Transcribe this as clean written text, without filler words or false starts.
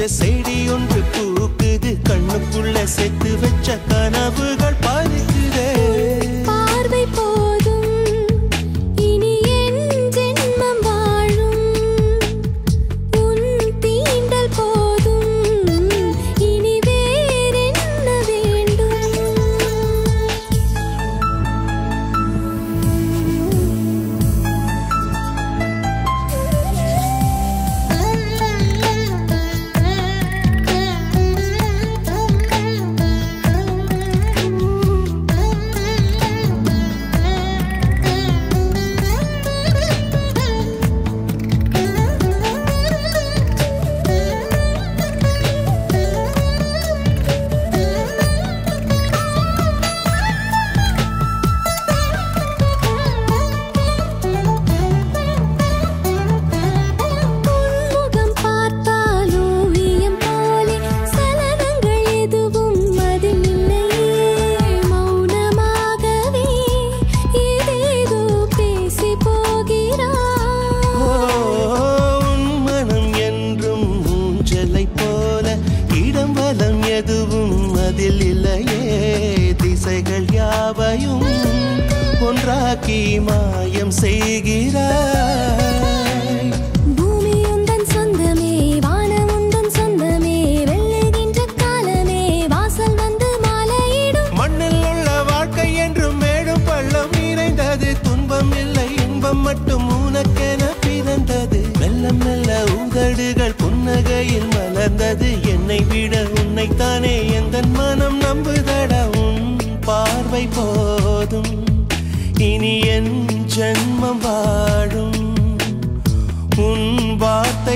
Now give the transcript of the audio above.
செடி ஒன்று பூக்குது கண்ணுக்குள்ள செத்து வச்ச கனவுகள் பறிக்குதே பார்வை போதும் இனி என் ஜென்மம் வாழும் உன் தீண்டல் போதும் இனி வேறென்ன வேண்டும் ஒன்றாக்கி மாயம் செய்கிறாய் பூமி உந்தன் சொந்தமே வானம் உந்தன் சொந்தமே வெல்லுகின்ற காலமே வாசல் வந்து மாலையிடும் மண்ணில் உள்ள வாழ்க்கை என்றும் மேடும் பள்ளம் நிறைந்தது துன்பம் இல்லை இன்பம் மட்டும் உனக்கென பிறந்தது மெல்ல மெல்ல உதடுகள் புன்னகையில் மலர்ந்தது என்னை விட உன்னைத்தானே எந்தன் மனம் நம்புதடா உன் பார்வை போதும் இனி என் ஜென்மம் வாழும் உன் வார்த்தை